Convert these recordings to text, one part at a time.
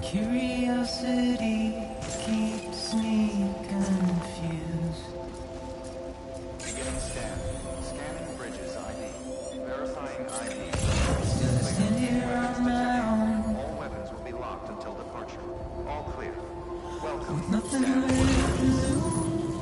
Curiosity keeps me confused. Beginning scan. Scanning bridges ID. Verifying ID. Still I stand here Weapons on my detected. own, All weapons will be locked until departure. All clear. Welcome. with nothing Stand left to by. lose.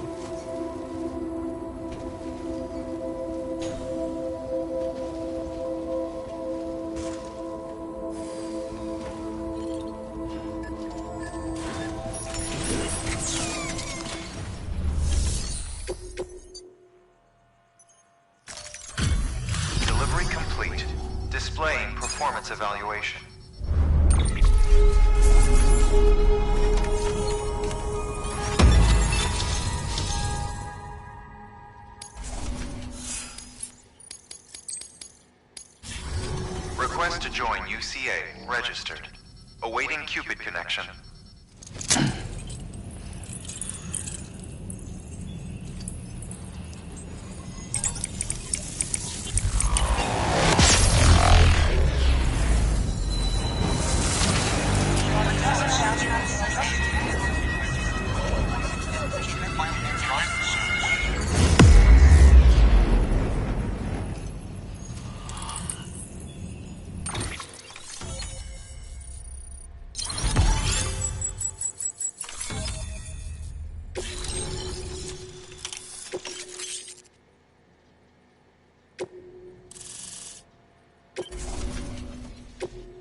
Delivery complete. Displaying performance evaluation. Request to join UCA. Registered. Awaiting Cupid connection.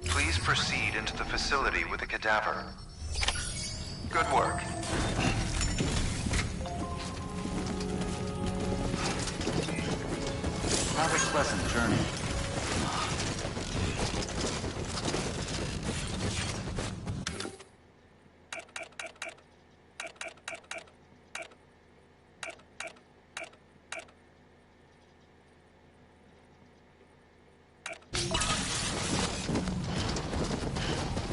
Please proceed into the facility with a cadaver. Good work. Have a pleasant journey.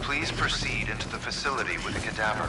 Please proceed into the facility with a cadaver.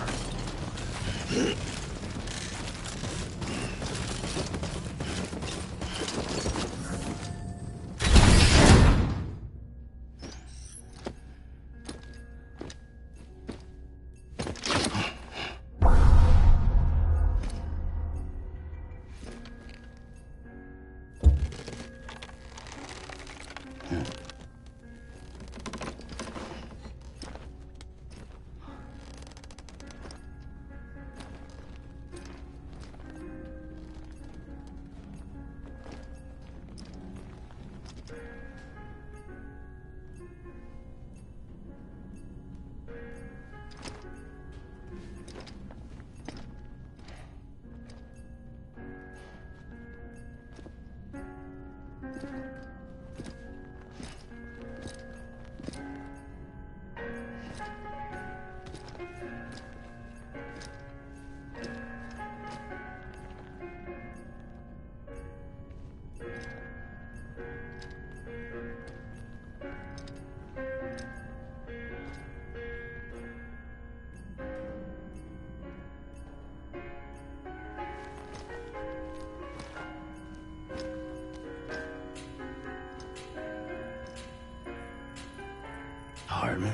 Hartman.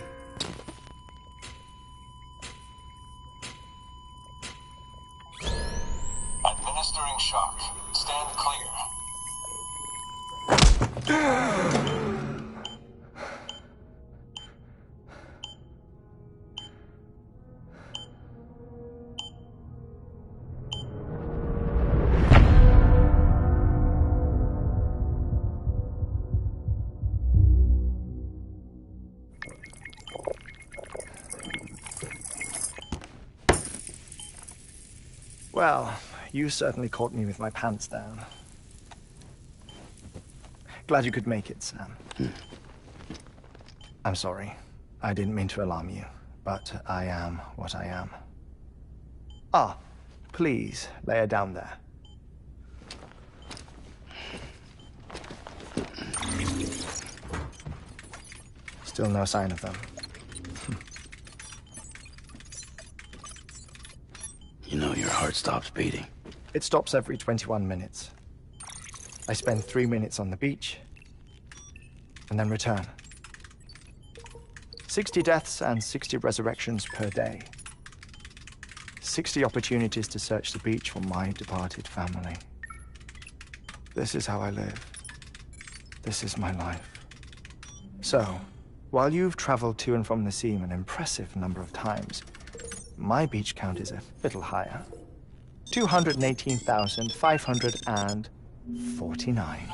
Administering shock. Stand clear. Well, you certainly caught me with my pants down. Glad you could make it, Sam. I'm sorry. I didn't mean to alarm you, but I am what I am. Ah, please, lay her down there. Still no sign of them. You know your heart stops beating. It stops every 21 minutes. I spend 3 minutes on the beach, and then return. 60 deaths and 60 resurrections per day. 60 opportunities to search the beach for my departed family. This is how I live. This is my life. So, while you've traveled to and from the sea an impressive number of times, my beach count is a little higher. 218,549.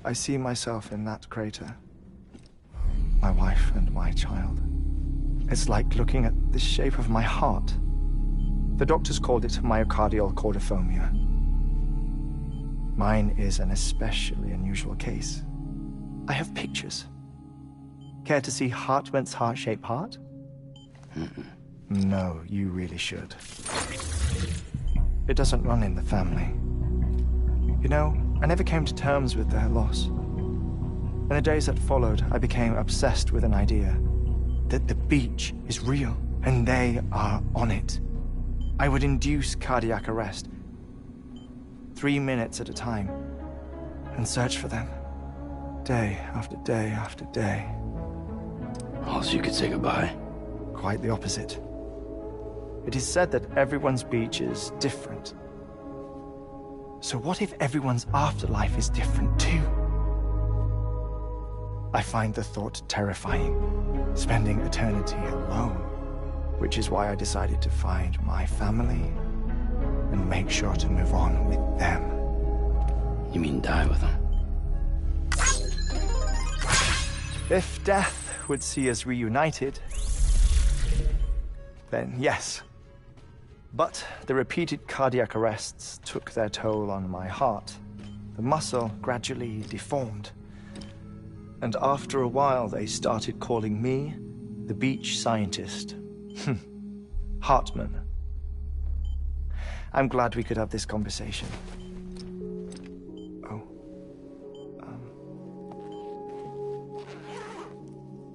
I see myself in that crater. My wife and my child. It's like looking at the shape of my heart. The doctors called it myocardial cordiformia. Mine is an especially unusual case. I have pictures. Care to see Hartmann's heart-shaped heart? No, you really should. It doesn't run in the family. You know, I never came to terms with their loss. In the days that followed, I became obsessed with an idea that the beach is real and they are on it. I would induce cardiac arrest, 3 minutes at a time, and search for them, day after day after day. Also, you could say goodbye. Quite the opposite. It is said that everyone's beach is different. So what if everyone's afterlife is different too? I find the thought terrifying, spending eternity alone, which is why I decided to find my family and make sure to move on with them. You mean die with them? If death would see us reunited, then yes. But the repeated cardiac arrests took their toll on my heart. The muscle gradually deformed. And after a while, they started calling me the beach scientist. Hartmann. I'm glad we could have this conversation. Oh.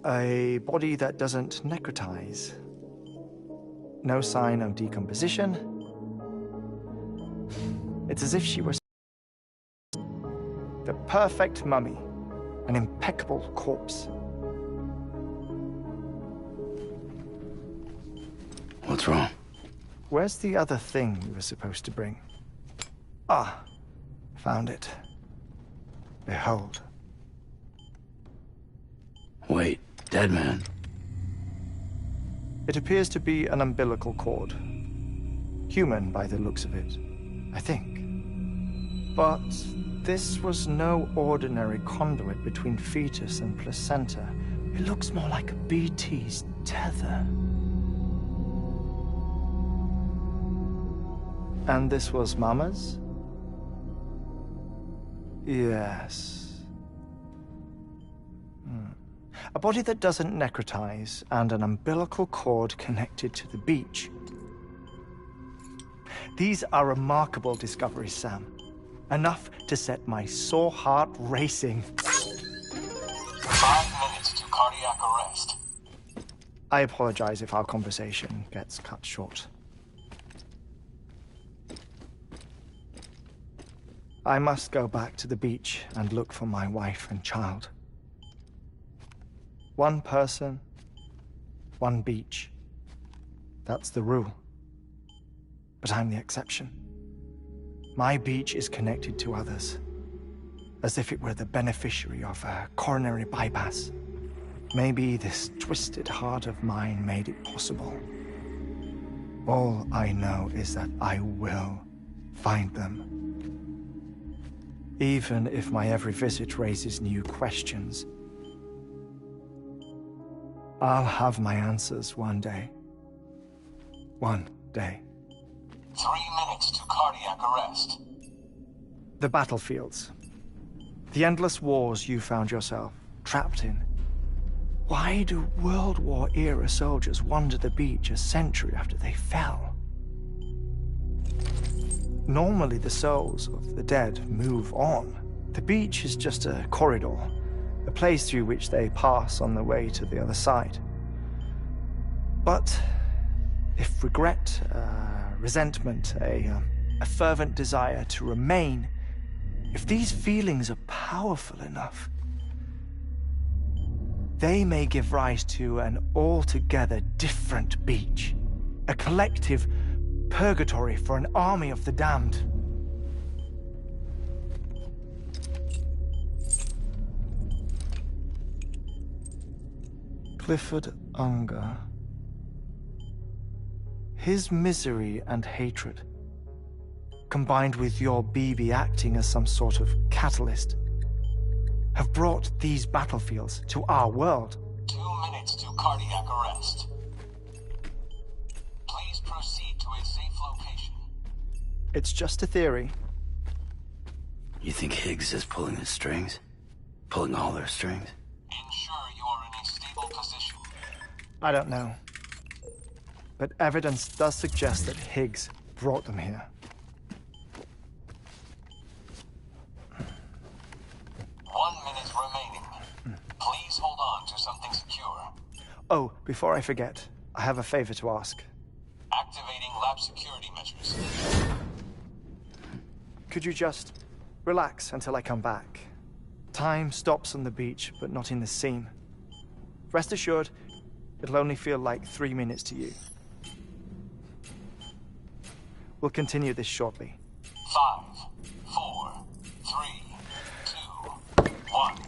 A body that doesn't necrotize. No sign of decomposition. It's as if she were the perfect mummy, an impeccable corpse. What's wrong? Where's the other thing you were supposed to bring? Ah, found it. Behold. Wait, dead man. It appears to be an umbilical cord. Human by the looks of it, I think. But this was no ordinary conduit between fetus and placenta. It looks more like a BT's tether. And this was Mama's? Yes. A body that doesn't necrotize, and an umbilical cord connected to the beach. These are remarkable discoveries, Sam. Enough to set my sore heart racing. 5 minutes to cardiac arrest. I apologize if our conversation gets cut short. I must go back to the beach and look for my wife and child. One person, one beach. That's the rule. But I'm the exception. My beach is connected to others, as if it were the beneficiary of a coronary bypass. Maybe this twisted heart of mine made it possible. All I know is that I will find them. Even if my every visit raises new questions, I'll have my answers one day. One day. 3 minutes to cardiac arrest. The battlefields. The endless wars you found yourself trapped in. Why do World War-era soldiers wander the beach a century after they fell? Normally, the souls of the dead move on. The beach is just a corridor, a place through which they pass on the way to the other side. But if regret, resentment, a fervent desire to remain, if these feelings are powerful enough, they may give rise to an altogether different beach, a collective purgatory for an army of the damned. Clifford Unger. His misery and hatred, combined with your BB acting as some sort of catalyst, have brought these battlefields to our world. 2 minutes to cardiac arrest. Please proceed to a safe location. It's just a theory. You think Higgs is pulling the strings? Pulling all their strings? Ensure you are in a stable position. I don't know. But evidence does suggest that Higgs brought them here. 1 minute remaining. Please hold on to something secure. Oh, before I forget, I have a favor to ask. Activating lab security measures. Could you just relax until I come back? Time stops on the beach, but not in the scene. Rest assured, it'll only feel like 3 minutes to you. We'll continue this shortly. 5, 4, 3, 2, 1.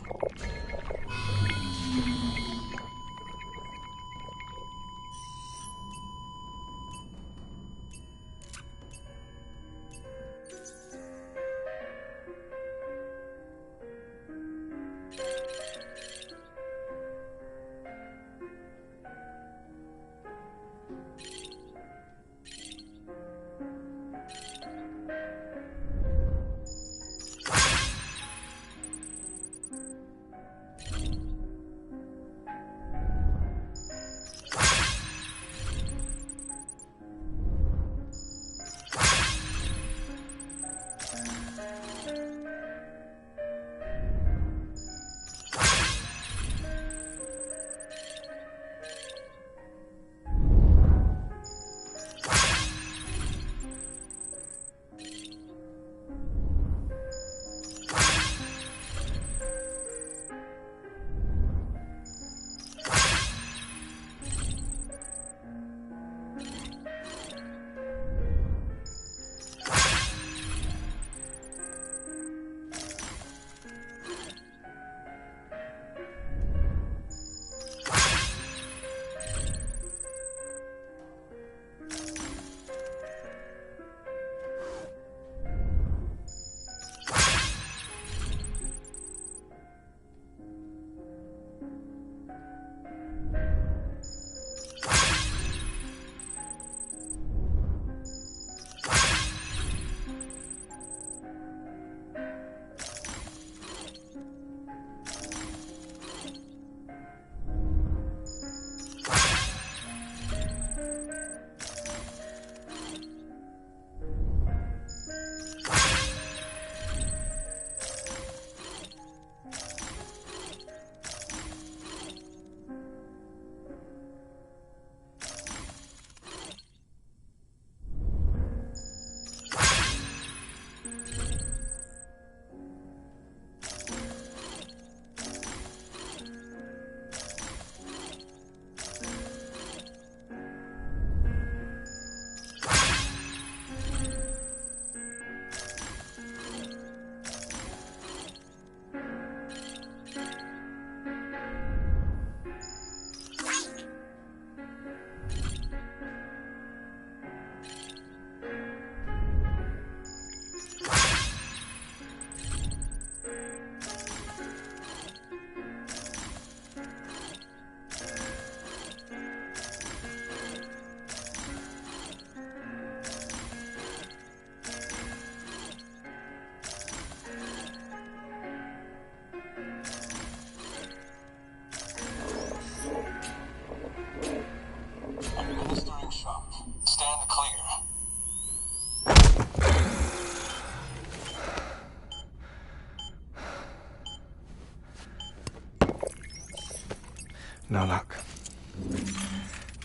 No luck.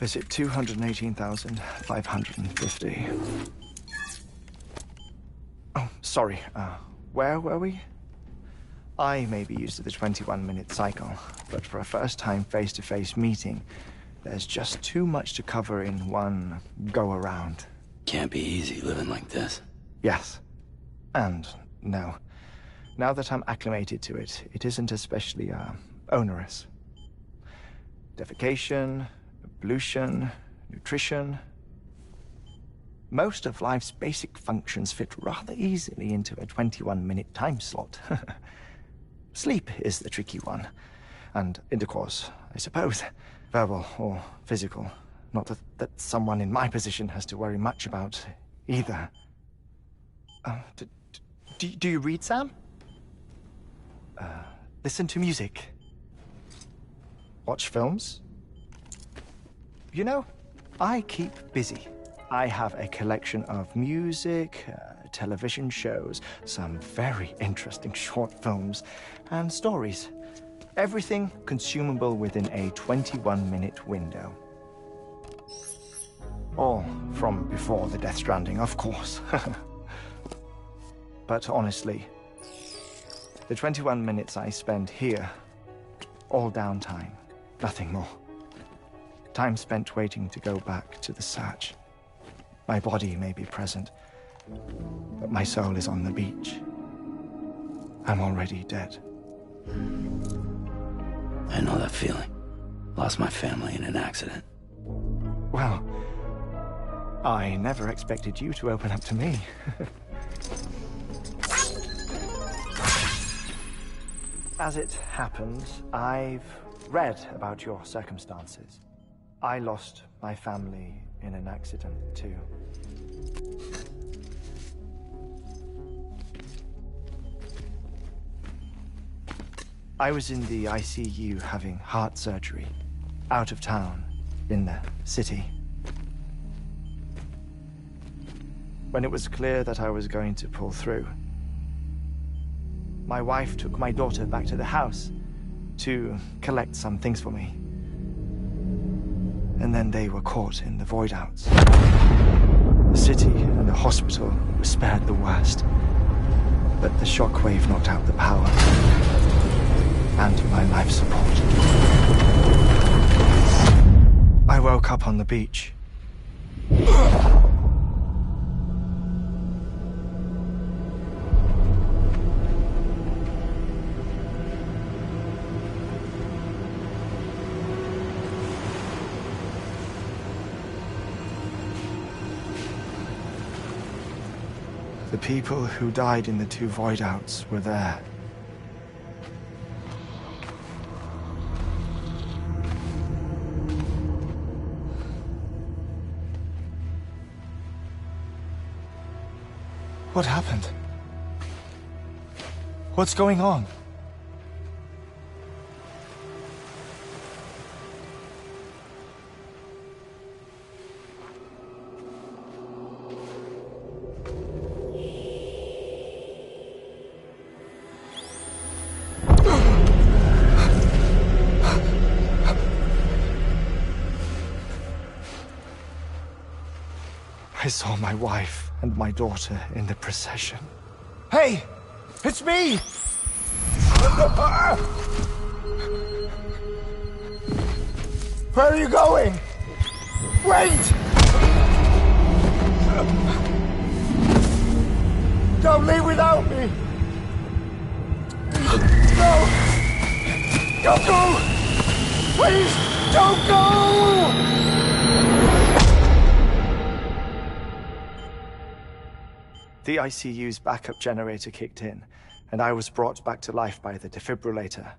Visit 218,550. Oh, sorry. Where were we? I may be used to the 21-minute cycle, but for a first-time face-to-face meeting, there's just too much to cover in one go-around. Can't be easy living like this. Yes. And no. Now that I'm acclimated to it, it isn't especially, onerous. Defecation, pollution, nutrition. Most of life's basic functions fit rather easily into a 21-minute time slot. Sleep is the tricky one. And intercourse, I suppose. Verbal or physical. Not that someone in my position has to worry much about either. Do you read, Sam? Listen to music. Watch films? You know, I keep busy. I have a collection of music, television shows, some very interesting short films, and stories. Everything consumable within a 21-minute window. All from before the Death Stranding, of course. But honestly, the 21 minutes I spend here, all downtime, nothing more. Time spent waiting to go back to the search. My body may be present, but my soul is on the beach. I'm already dead. I know that feeling. Lost my family in an accident. Well, I never expected you to open up to me. As it happens, I've read about your circumstances. I lost my family in an accident, too. I was in the ICU having heart surgery, out of town, in the city. When it was clear that I was going to pull through, my wife took my daughter back to the house to collect some things for me. And then they were caught in the void outs. The city and the hospital were spared the worst, but the shockwave knocked out the power and my life support. I woke up on the beach. The people who died in the two void outs were there. What happened? What's going on? I saw my wife and my daughter in the procession. Hey! It's me! Where are you going? Wait! Don't leave without me! No! Don't go! Please, don't go! The ICU's backup generator kicked in, and I was brought back to life by the defibrillator.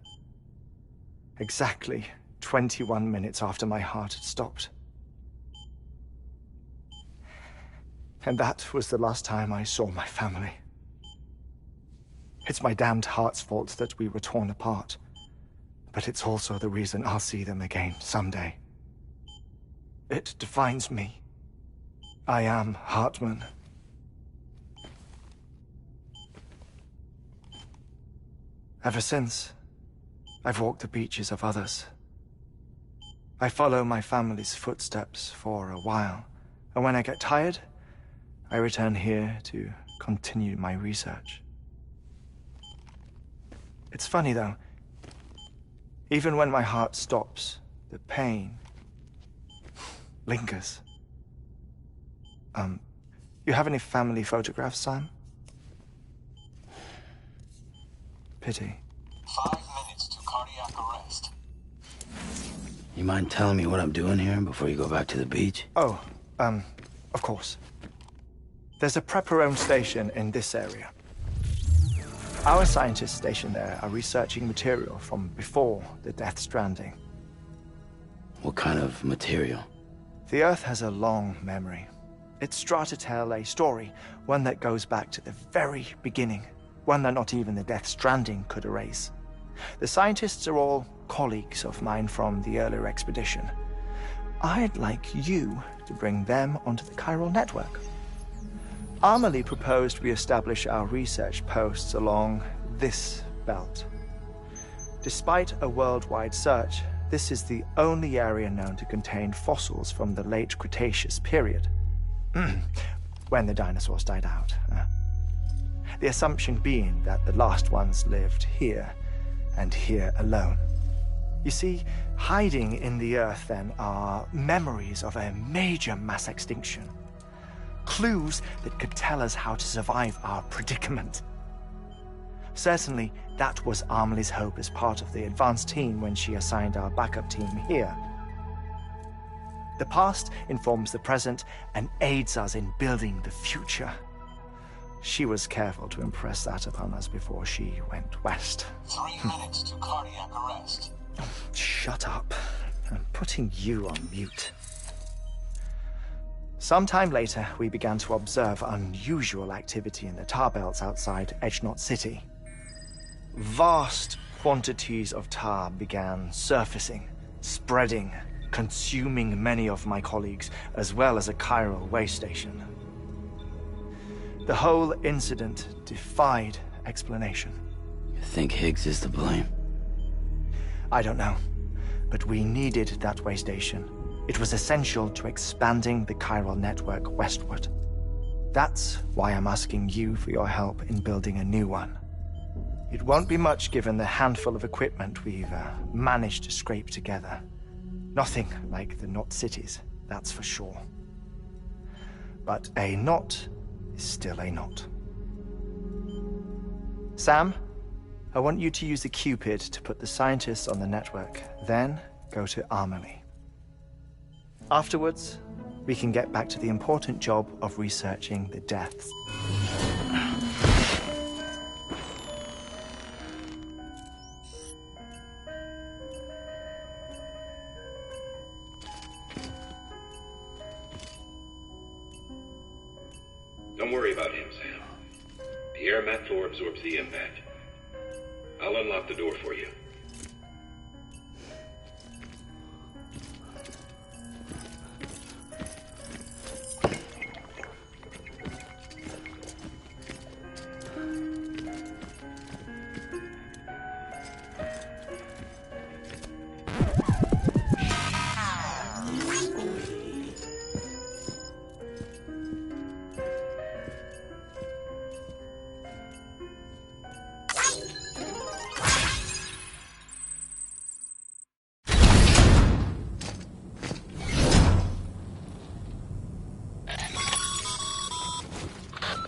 Exactly 21 minutes after my heart had stopped. And that was the last time I saw my family. It's my damned heart's fault that we were torn apart, but it's also the reason I'll see them again someday. It defines me. I am Hartman. Ever since, I've walked the beaches of others. I follow my family's footsteps for a while, and when I get tired, I return here to continue my research. It's funny though, even when my heart stops, the pain lingers. You have any family photographs, Sam? Pity. 5 minutes to cardiac arrest. You mind telling me what I'm doing here before you go back to the beach? Oh, of course. There's a prepper-owned station in this area. Our scientists stationed there are researching material from before the Death Stranding. What kind of material? The Earth has a long memory. It's trying to tell a story, one that goes back to the very beginning, one that not even the Death Stranding could erase. The scientists are all colleagues of mine from the earlier expedition. I'd like you to bring them onto the chiral network. Amelie proposed we establish our research posts along this belt. Despite a worldwide search, this is the only area known to contain fossils from the late Cretaceous period. When the dinosaurs died out. The assumption being that the last ones lived here, and here alone. You see, hiding in the Earth then are memories of a major mass extinction. Clues that could tell us how to survive our predicament. Certainly, that was Amelie's hope as part of the advanced team when she assigned our backup team here. The past informs the present and aids us in building the future. She was careful to impress that upon us before she went west. 3 minutes to cardiac arrest. Shut up. I'm putting you on mute. Sometime later, we began to observe unusual activity in the tar belts outside Edgenot City. Vast quantities of tar began surfacing, spreading, consuming many of my colleagues, as well as a chiral way station. The whole incident defied explanation. You think Higgs is to blame? I don't know, but we needed that way station. It was essential to expanding the chiral network westward. That's why I'm asking you for your help in building a new one. It won't be much given the handful of equipment we've managed to scrape together. Nothing like the knot cities, that's for sure. But a knot is still a knot. Sam, I want you to use the Cupid to put the scientists on the network, then go to Amelie. Afterwards, we can get back to the important job of researching the deaths. Don't worry about him, Sam. The air mat floor absorbs the impact. I'll unlock the door for you.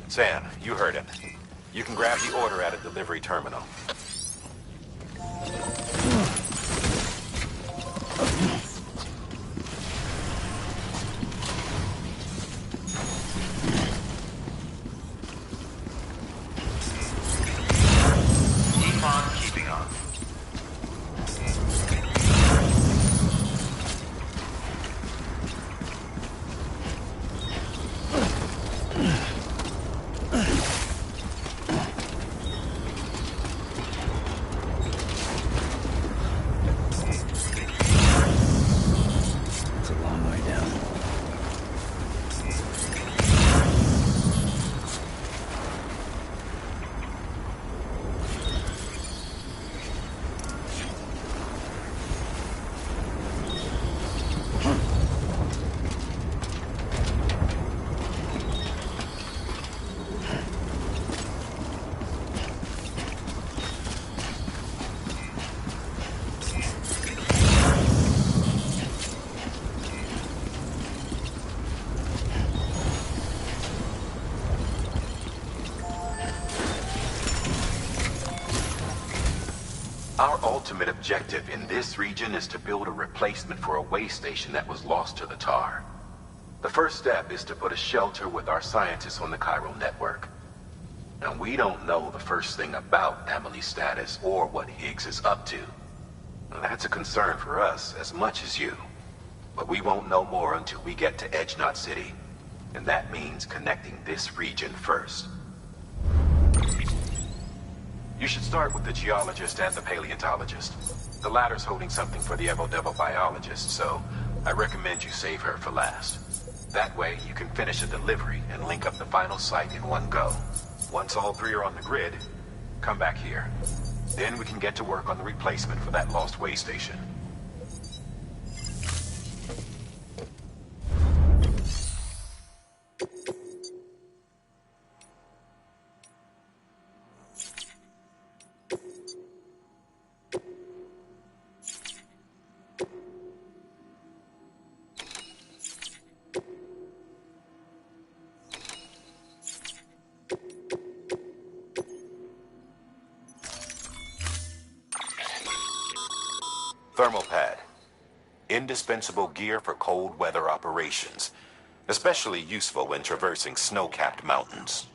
Sam, you heard him. You can grab the order at a delivery terminal. Keep on keeping on. Our ultimate objective in this region is to build a replacement for a way station that was lost to the tar. The first step is to put a shelter with our scientists on the chiral network. Now, we don't know the first thing about Emily's status or what Higgs is up to. Now, that's a concern for us as much as you. But we won't know more until we get to Edge Knot City. And that means connecting this region first. You should start with the geologist and the paleontologist. The latter's holding something for the Evo-Devo biologist, so I recommend you save her for last. That way, you can finish a delivery and link up the final site in one go. Once all three are on the grid, come back here. Then we can get to work on the replacement for that lost way station. Thermal pad. Indispensable gear for cold weather operations. Especially useful when traversing snow-capped mountains.